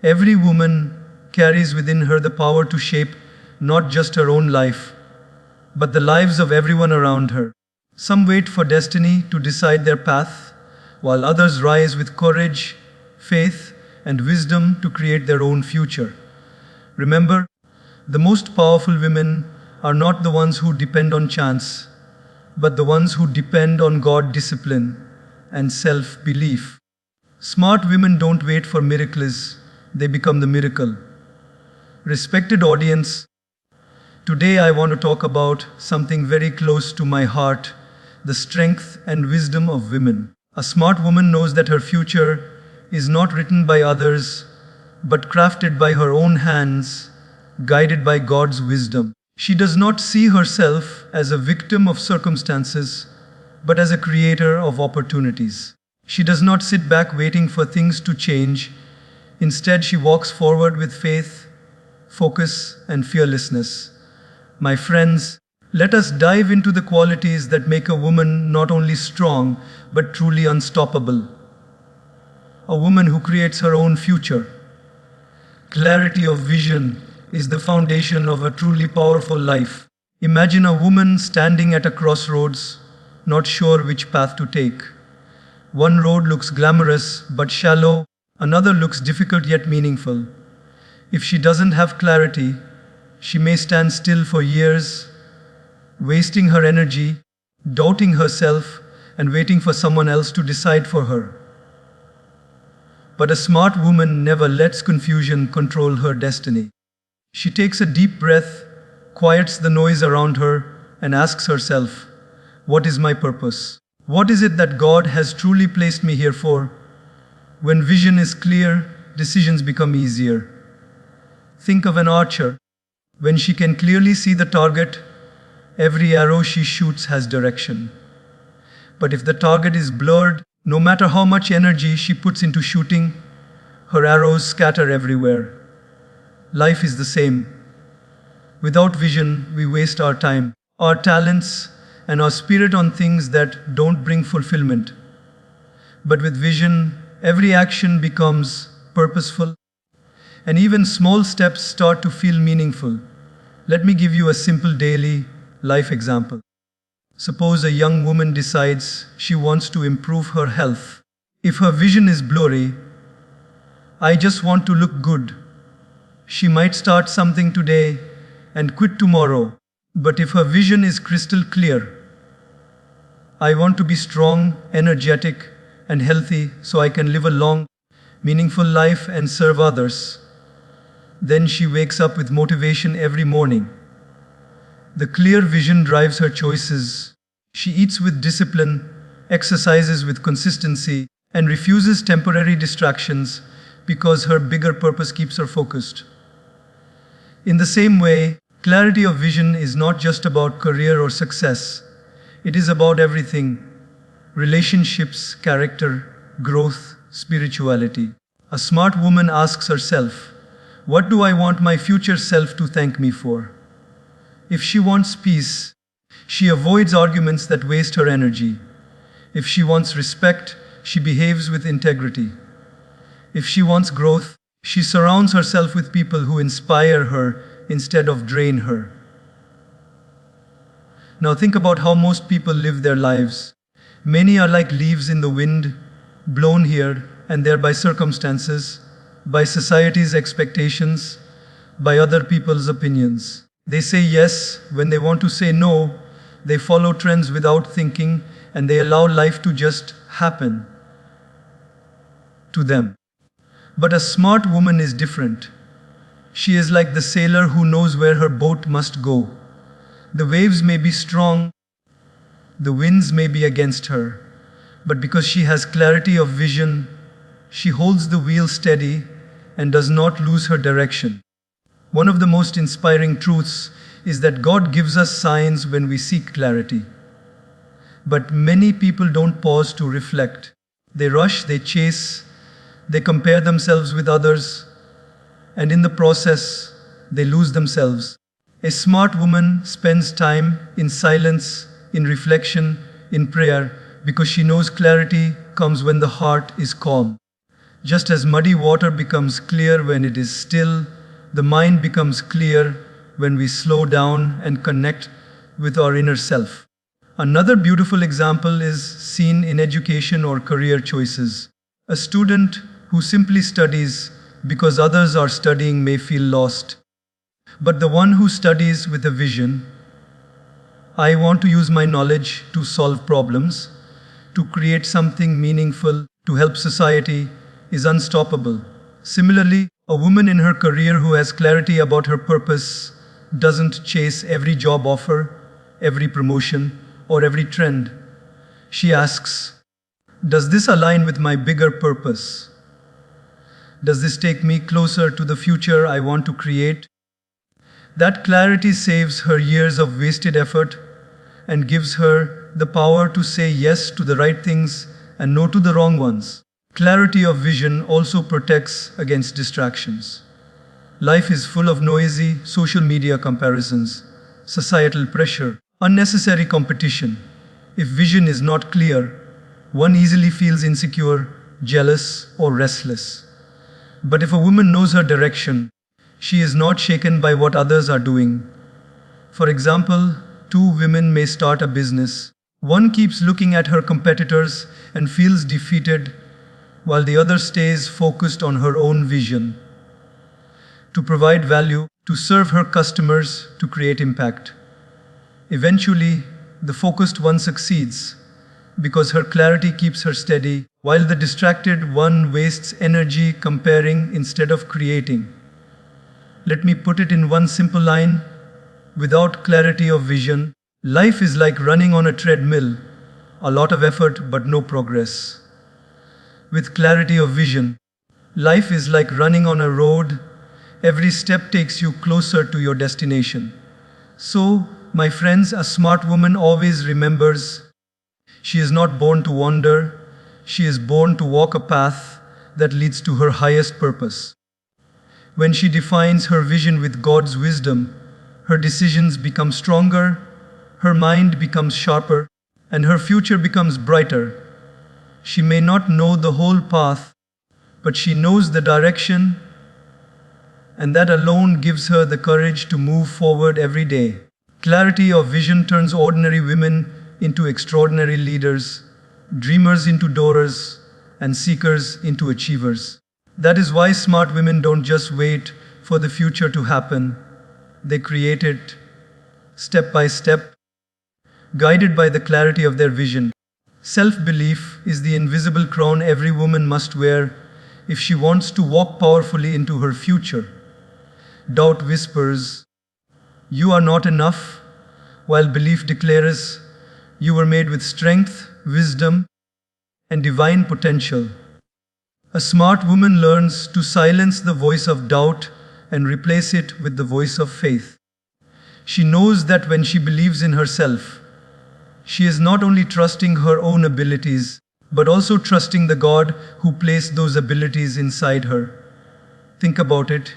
Every woman carries within her the power to shape not just her own life, but the lives of everyone around her. Some wait for destiny to decide their path, while others rise with courage, faith, and wisdom to create their own future. Remember, the most powerful women are not the ones who depend on chance, but the ones who depend on God, discipline, and self-belief. Smart women don't wait for miracles, they become the miracle. Respected audience, today I want to talk about something very close to my heart, the strength and wisdom of women. A smart woman knows that her future is not written by others, but crafted by her own hands, guided by God's wisdom. She does not see herself as a victim of circumstances, but as a creator of opportunities. She does not sit back waiting for things to change. Instead, she walks forward with faith, focus, and fearlessness. My friends, let us dive into the qualities that make a woman not only strong, but truly unstoppable. A woman who creates her own future. Clarity of vision is the foundation of a truly powerful life. Imagine a woman standing at a crossroads, not sure which path to take. One road looks glamorous but shallow, another looks difficult yet meaningful. If she doesn't have clarity, she may stand still for years, wasting her energy, doubting herself, and waiting for someone else to decide for her. But a smart woman never lets confusion control her destiny. She takes a deep breath, quiets the noise around her, and asks herself, "What is my purpose? What is it that God has truly placed me here for?" When vision is clear, decisions become easier. Think of an archer. When she can clearly see the target, every arrow she shoots has direction. But if the target is blurred, no matter how much energy she puts into shooting, her arrows scatter everywhere. Life is the same. Without vision, we waste our time, our talents, and our spirit on things that don't bring fulfillment. But with vision, every action becomes purposeful, and even small steps start to feel meaningful. Let me give you a simple daily life example. Suppose a young woman decides she wants to improve her health. If her vision is blurry, "I just want to look good," she might start something today and quit tomorrow. But if her vision is crystal clear, "I want to be strong, energetic, and healthy so I can live a long, meaningful life and serve others," then she wakes up with motivation every morning. The clear vision drives her choices. She eats with discipline, exercises with consistency, and refuses temporary distractions because her bigger purpose keeps her focused. In the same way, clarity of vision is not just about career or success. It is about everything: relationships, character, growth, spirituality. A smart woman asks herself, "What do I want my future self to thank me for?" If she wants peace, she avoids arguments that waste her energy. If she wants respect, she behaves with integrity. If she wants growth, she surrounds herself with people who inspire her instead of drain her. Now think about how most people live their lives. Many are like leaves in the wind, blown here and there by circumstances, by society's expectations, by other people's opinions. They say yes when they want to say no, they follow trends without thinking, and they allow life to just happen to them. But a smart woman is different. She is like the sailor who knows where her boat must go. The waves may be strong, the winds may be against her, but because she has clarity of vision, she holds the wheel steady and does not lose her direction. One of the most inspiring truths is that God gives us signs when we seek clarity. But many people don't pause to reflect. They rush, they chase, they compare themselves with others, and in the process, they lose themselves. A smart woman spends time in silence, in reflection, in prayer, because she knows clarity comes when the heart is calm. Just as muddy water becomes clear when it is still, the mind becomes clear when we slow down and connect with our inner self. Another beautiful example is seen in education or career choices. A student who simply studies because others are studying may feel lost. But the one who studies with a vision, I want to use my knowledge to solve problems, to create something meaningful, to help society, is unstoppable. Similarly, a woman in her career who has clarity about her purpose doesn't chase every job offer, every promotion, or every trend. She asks, does this align with my bigger purpose? Does this take me closer to the future I want to create? That clarity saves her years of wasted effort and gives her the power to say yes to the right things and no to the wrong ones. Clarity of vision also protects against distractions. Life is full of noisy social media comparisons, societal pressure, unnecessary competition. If vision is not clear, one easily feels insecure, jealous, or restless. But if a woman knows her direction, she is not shaken by what others are doing. For example, two women may start a business. One keeps looking at her competitors and feels defeated, while the other stays focused on her own vision. To provide value, to serve her customers, to create impact. Eventually, the focused one succeeds because her clarity keeps her steady, while the distracted one wastes energy comparing instead of creating. Let me put it in one simple line. Without clarity of vision, life is like running on a treadmill, a lot of effort but no progress. With clarity of vision, life is like running on a road. Every step takes you closer to your destination. So, my friends, a smart woman always remembers she is not born to wander, she is born to walk a path that leads to her highest purpose. When she defines her vision with God's wisdom, her decisions become stronger, her mind becomes sharper, and her future becomes brighter. She may not know the whole path, but she knows the direction, and that alone gives her the courage to move forward every day. Clarity of vision turns ordinary women into extraordinary leaders, dreamers into doers, and seekers into achievers. That is why smart women don't just wait for the future to happen. They create it step by step, guided by the clarity of their vision. Self-belief is the invisible crown every woman must wear if she wants to walk powerfully into her future. Doubt whispers, "You are not enough," while belief declares, "You were made with strength, wisdom, and divine potential." A smart woman learns to silence the voice of doubt and replace it with the voice of faith. She knows that when she believes in herself, she is not only trusting her own abilities, but also trusting the God who placed those abilities inside her. Think about it.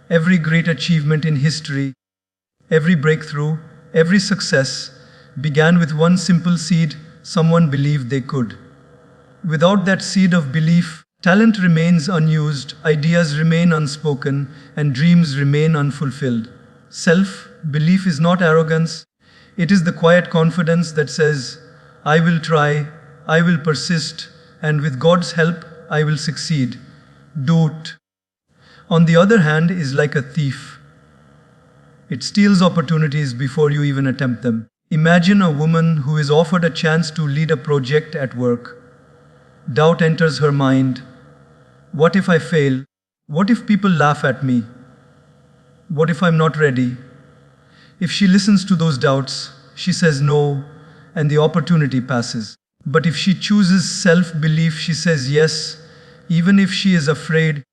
Every great achievement in history, every breakthrough, every success began with one simple seed someone believed they could. Without that seed of belief, talent remains unused, ideas remain unspoken, and dreams remain unfulfilled. Self-belief is not arrogance, it is the quiet confidence that says, "I will try, I will persist, and with God's help, I will succeed." Doubt, on the other hand, is like a thief. It steals opportunities before you even attempt them. Imagine a woman who is offered a chance to lead a project at work. Doubt enters her mind. What if I fail? What if people laugh at me? What if I'm not ready? If she listens to those doubts, she says no, and the opportunity passes. But if she chooses self-belief, she says yes, even if she is afraid.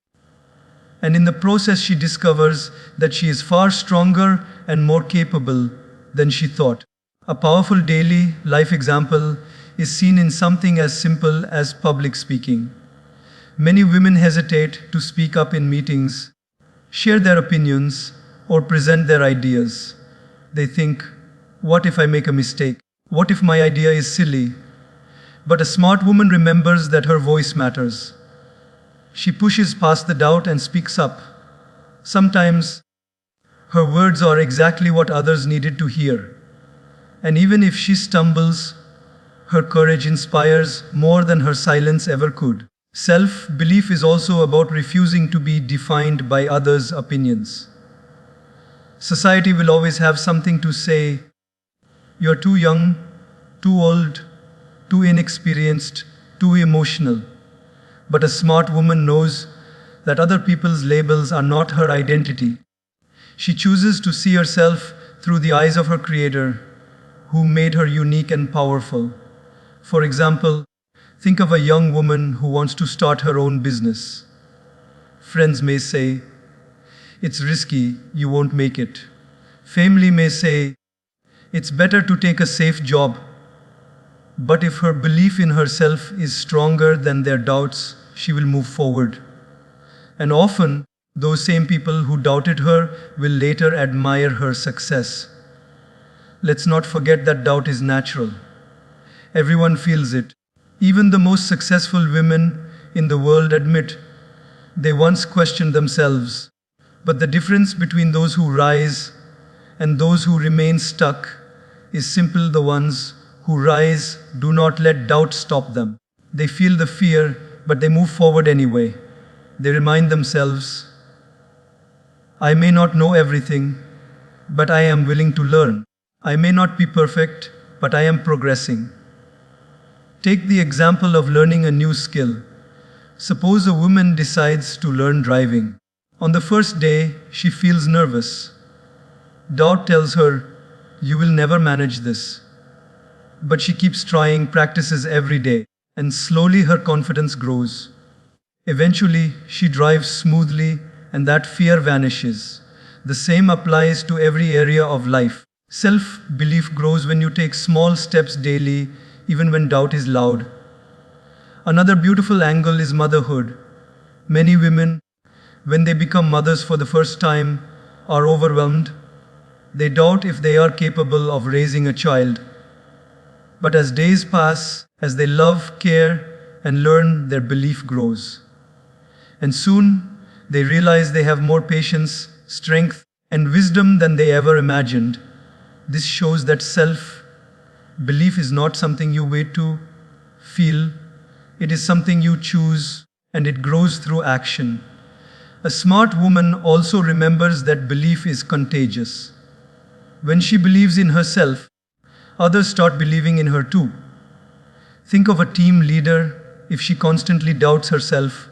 And in the process, she discovers that she is far stronger and more capable than she thought. A powerful daily life example is seen in something as simple as public speaking. Many women hesitate to speak up in meetings, share their opinions, or present their ideas. They think, what if I make a mistake? What if my idea is silly? But a smart woman remembers that her voice matters. She pushes past the doubt and speaks up. Sometimes, her words are exactly what others needed to hear. And even if she stumbles, her courage inspires more than her silence ever could. Self belief is also about refusing to be defined by others' opinions. Society will always have something to say. You're too young, too old, too inexperienced, too emotional. But a smart woman knows that other people's labels are not her identity. She chooses to see herself through the eyes of her Creator, who made her unique and powerful. For example, think of a young woman who wants to start her own business. Friends may say, "It's risky, you won't make it." Family may say, "It's better to take a safe job." But if her belief in herself is stronger than their doubts, she will move forward. And often, those same people who doubted her will later admire her success. Let's not forget that doubt is natural. Everyone feels it. Even the most successful women in the world admit they once questioned themselves. But the difference between those who rise and those who remain stuck is simple. The ones who rise do not let doubt stop them. They feel the fear, but they move forward anyway. They remind themselves, "I may not know everything, but I am willing to learn. I may not be perfect, but I am progressing." Take the example of learning a new skill. Suppose a woman decides to learn driving. On the first day, she feels nervous. Doubt tells her, "You will never manage this." But she keeps trying, practices every day, and slowly her confidence grows. Eventually, she drives smoothly, and that fear vanishes. The same applies to every area of life. Self-belief grows when you take small steps daily, even when doubt is loud. Another beautiful angle is motherhood. Many women, when they become mothers for the first time, are overwhelmed. They doubt if they are capable of raising a child. But as days pass, as they love, care, and learn, their belief grows. And soon, they realize they have more patience, strength, and wisdom than they ever imagined. This shows that self-belief is not something you wait to feel. It is something you choose, and it grows through action. A smart woman also remembers that belief is contagious. When she believes in herself, others start believing in her too. Think of a team leader. If she constantly doubts herself,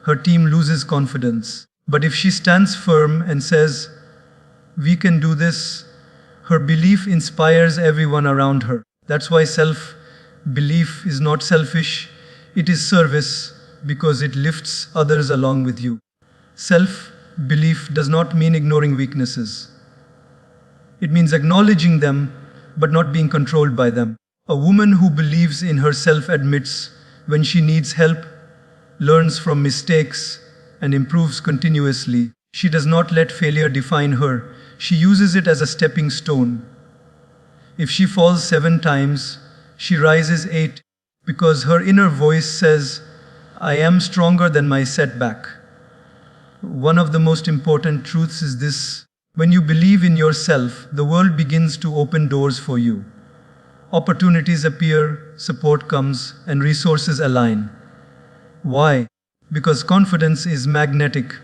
her team loses confidence. But if she stands firm and says, "We can do this," her belief inspires everyone around her. That's why self-belief is not selfish, it is service, because it lifts others along with you. Self-belief does not mean ignoring weaknesses. It means acknowledging them, but not being controlled by them. A woman who believes in herself admits when she needs help, learns from mistakes, and improves continuously. She does not let failure define her. She uses it as a stepping stone. If she falls 7 times, she rises 8, because her inner voice says, "I am stronger than my setback." One of the most important truths is this: when you believe in yourself, the world begins to open doors for you. Opportunities appear, support comes, and resources align. Why? Because confidence is magnetic.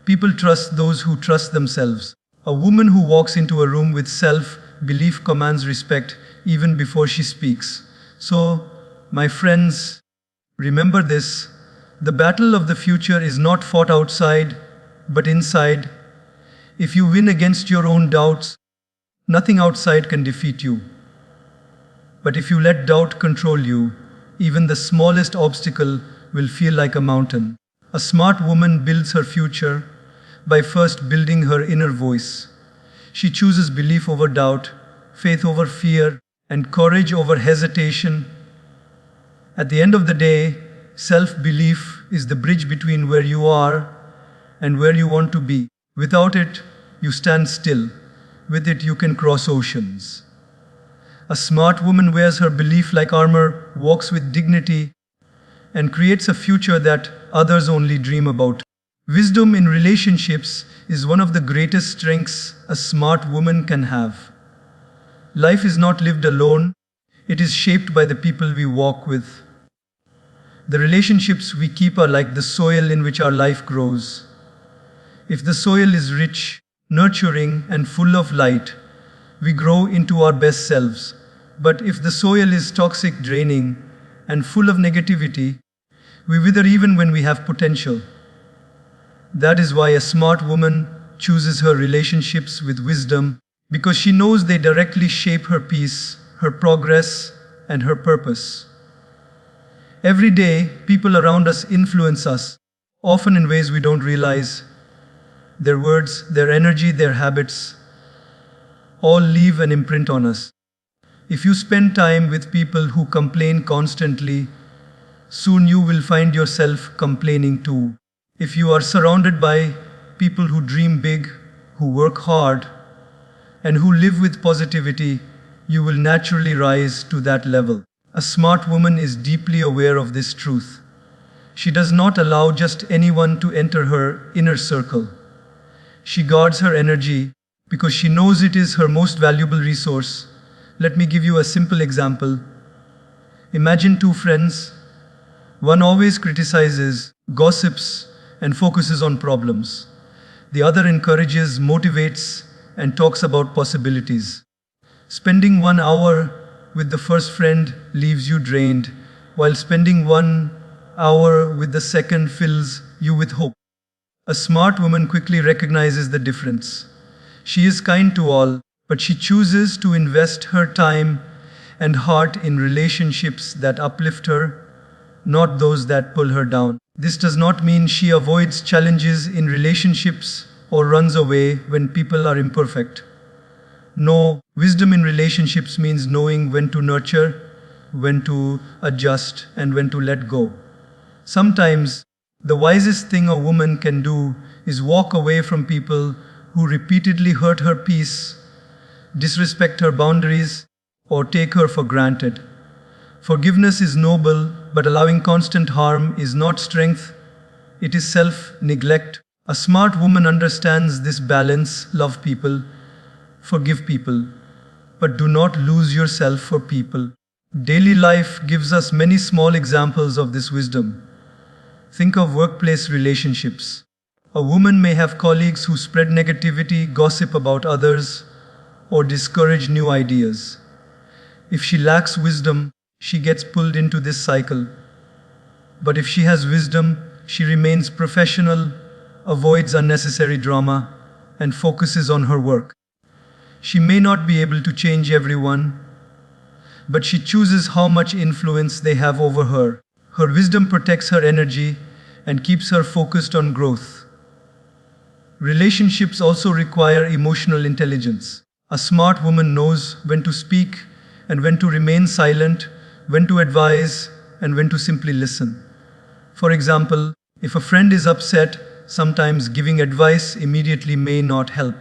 People trust those who trust themselves. A woman who walks into a room with self-belief commands respect even before she speaks. So, my friends, remember this: the battle of the future is not fought outside, but inside. If you win against your own doubts, nothing outside can defeat you. But if you let doubt control you, even the smallest obstacle will feel like a mountain. A smart woman builds her future by first building her inner voice. She chooses belief over doubt, faith over fear, and courage over hesitation. At the end of the day, self-belief is the bridge between where you are and where you want to be. Without it, you stand still. With it, you can cross oceans. A smart woman wears her belief like armor, walks with dignity, and creates a future that others only dream about. Wisdom in relationships is one of the greatest strengths a smart woman can have. Life is not lived alone, it is shaped by the people we walk with. The relationships we keep are like the soil in which our life grows. If the soil is rich, nurturing, and full of light, we grow into our best selves. But if the soil is toxic, draining, and full of negativity, we wither even when we have potential. That is why a smart woman chooses her relationships with wisdom, because she knows they directly shape her peace, her progress, and her purpose. Every day, people around us influence us, often in ways we don't realize. Their words, their energy, their habits all leave an imprint on us. If you spend time with people who complain constantly, soon you will find yourself complaining too. If you are surrounded by people who dream big, who work hard, and who live with positivity, you will naturally rise to that level. A smart woman is deeply aware of this truth. She does not allow just anyone to enter her inner circle. She guards her energy because she knows it is her most valuable resource. Let me give you a simple example. Imagine two friends. One always criticizes, gossips, and focuses on problems. The other encourages, motivates, and talks about possibilities. Spending 1 hour with the first friend leaves you drained, while spending 1 hour with the second fills you with hope. A smart woman quickly recognizes the difference. She is kind to all, but she chooses to invest her time and heart in relationships that uplift her, not those that pull her down. This does not mean she avoids challenges in relationships or runs away when people are imperfect. No, wisdom in relationships means knowing when to nurture, when to adjust, and when to let go. Sometimes, the wisest thing a woman can do is walk away from people who repeatedly hurt her peace, disrespect her boundaries, or take her for granted. Forgiveness is noble, but allowing constant harm is not strength, it is self-neglect. A smart woman understands this balance. Love people, forgive people, but do not lose yourself for people. Daily life gives us many small examples of this wisdom. Think of workplace relationships. A woman may have colleagues who spread negativity, gossip about others, or discourage new ideas. If she lacks wisdom, she gets pulled into this cycle. But if she has wisdom, she remains professional, avoids unnecessary drama, and focuses on her work. She may not be able to change everyone, but she chooses how much influence they have over her. Her wisdom protects her energy and keeps her focused on growth. Relationships also require emotional intelligence. A smart woman knows when to speak and when to remain silent, when to advise and when to simply listen. For example, if a friend is upset, sometimes giving advice immediately may not help.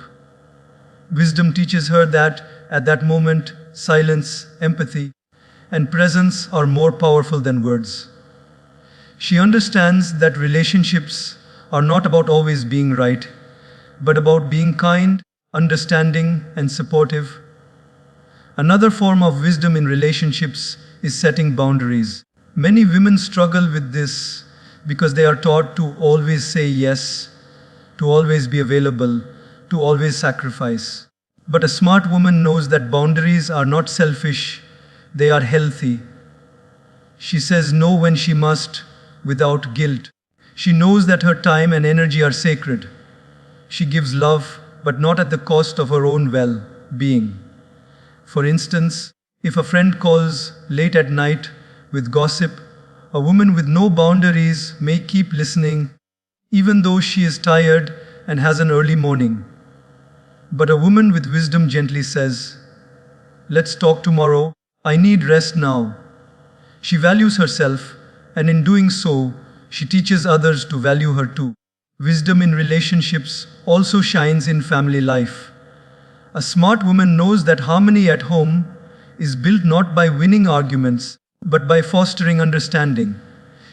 Wisdom teaches her that at that moment, silence, empathy, and presence are more powerful than words. She understands that relationships are not about always being right, but about being kind, understanding, and supportive. Another form of wisdom in relationships is setting boundaries. Many women struggle with this because they are taught to always say yes, to always be available, to always sacrifice. But a smart woman knows that boundaries are not selfish, they are healthy. She says no when she must, without guilt. She knows that her time and energy are sacred. She gives love, but not at the cost of her own well-being. For instance, if a friend calls late at night with gossip, a woman with no boundaries may keep listening, even though she is tired and has an early morning. But a woman with wisdom gently says, "Let's talk tomorrow, I need rest now." She values herself, and in doing so, she teaches others to value her too. Wisdom in relationships also shines in family life. A smart woman knows that harmony at home is built not by winning arguments, but by fostering understanding.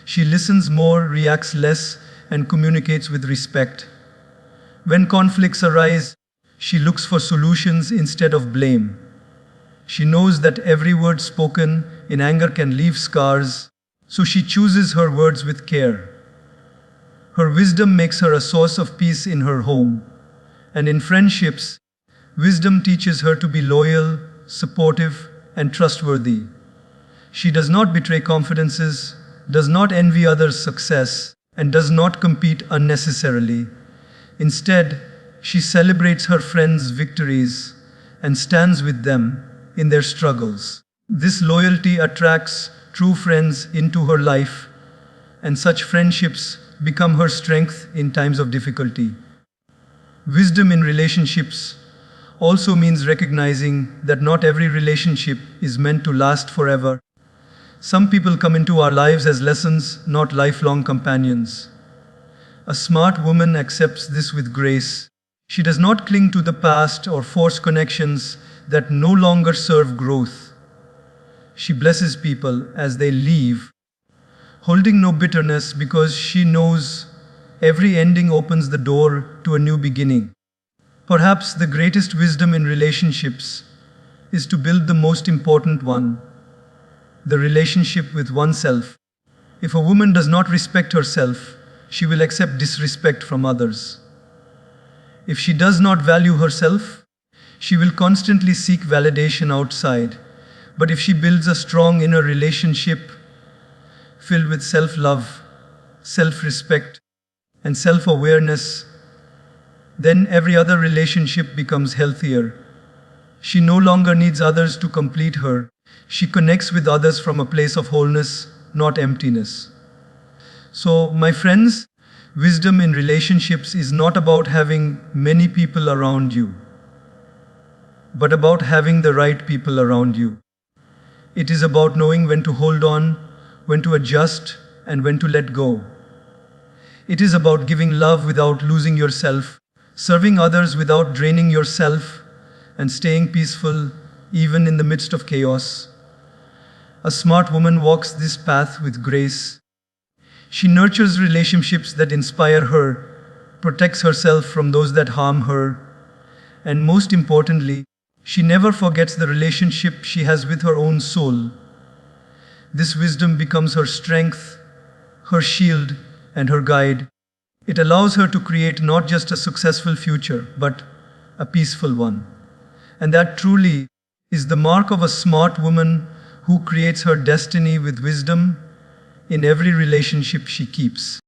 She listens more, reacts less, and communicates with respect. When conflicts arise, she looks for solutions instead of blame. She knows that every word spoken in anger can leave scars, so she chooses her words with care. Her wisdom makes her a source of peace in her home. And in friendships, wisdom teaches her to be loyal, supportive, and trustworthy. She does not betray confidences, does not envy others' success, and does not compete unnecessarily. Instead, she celebrates her friends' victories and stands with them in their struggles. This loyalty attracts true friends into her life, and such friendships become her strength in times of difficulty. Wisdom in relationships also means recognizing that not every relationship is meant to last forever. Some people come into our lives as lessons, not lifelong companions. A smart woman accepts this with grace. She does not cling to the past or force connections that no longer serve growth. She blesses people as they leave, holding no bitterness because she knows every ending opens the door to a new beginning. Perhaps the greatest wisdom in relationships is to build the most important one, the relationship with oneself. If a woman does not respect herself, she will accept disrespect from others. If she does not value herself, she will constantly seek validation outside. But if she builds a strong inner relationship filled with self-love, self-respect, and self-awareness, then every other relationship becomes healthier. She no longer needs others to complete her. She connects with others from a place of wholeness, not emptiness. So, my friends, wisdom in relationships is not about having many people around you, but about having the right people around you. It is about knowing when to hold on, when to adjust, and when to let go. It is about giving love without losing yourself, serving others without draining yourself, and staying peaceful even in the midst of chaos. A smart woman walks this path with grace. She nurtures relationships that inspire her, protects herself from those that harm her, and most importantly, she never forgets the relationship she has with her own soul. This wisdom becomes her strength, her shield, and her guide. It allows her to create not just a successful future, but a peaceful one. And that truly is the mark of a smart woman who creates her destiny with wisdom in every relationship she keeps.